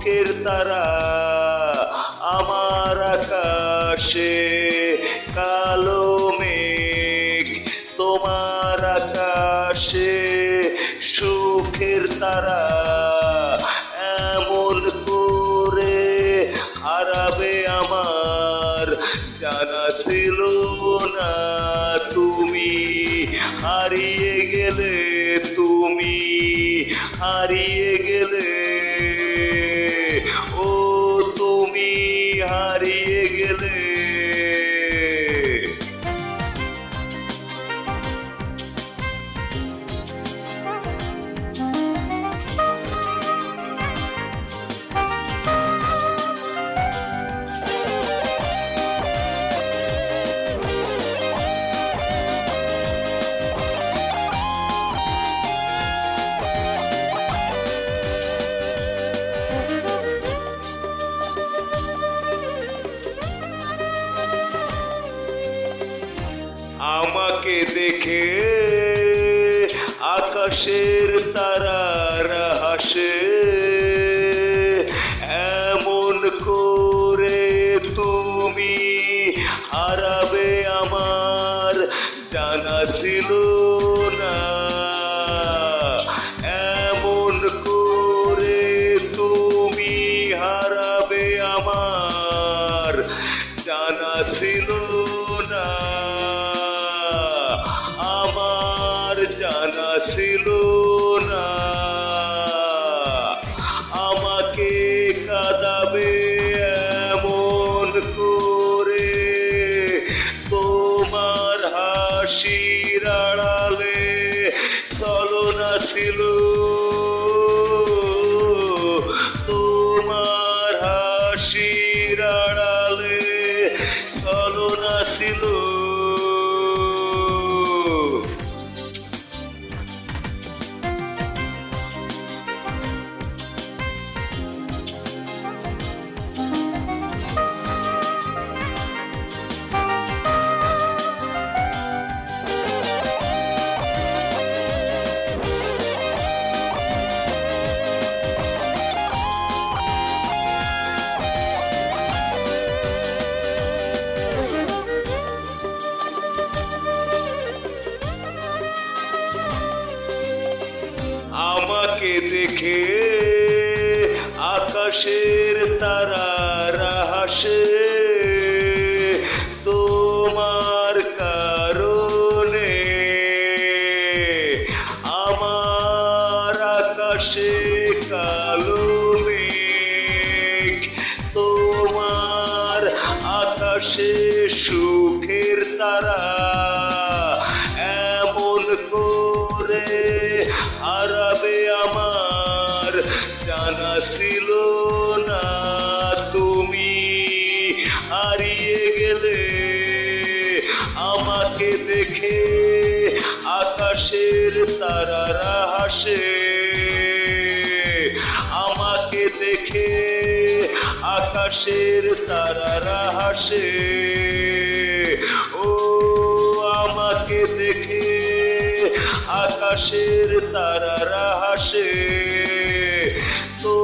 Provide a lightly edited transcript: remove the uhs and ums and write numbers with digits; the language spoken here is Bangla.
সুখের তারা আমার আকাশে, কালো মেঘ তোমার আকাশে সুখের তারা এমন করে হারাবে আমার জানা ছিল না। তুমি হারিয়ে গেলে, তুমি হারিয়ে গেলে, ও তুমি হারিয়ে গেলে। আমাকে দেখে আকাশের তারারা হাসে, এমন করে তুমি হারাবে আমার জানা ছিল না। এমন করে তুমি হারাবে আমার জানা ছিল না। আমার জানা ছিল না আমাকে কাঁদাবে এমন করে, তোমার হাসির আড়ালে ছলনা ছিল, তোমার হাসির আড়ালে ছলনা ছিল। আমাকে দেখে আকাশের তারারা হাসে, তোমার কারণে আমার আকাশে কালো মেঘ, তোমার আকাশে সুখের তারা এমন করে হারাবে আমার জানা ছিল না। তুমি হারিয়ে গেলে আমাকে দেখে আকাশের তারারা হাসে, আমাকে দেখে আকাশের তারারা হাসে, ও আমাকে দেখে আকাশের তারারা হাসে। তো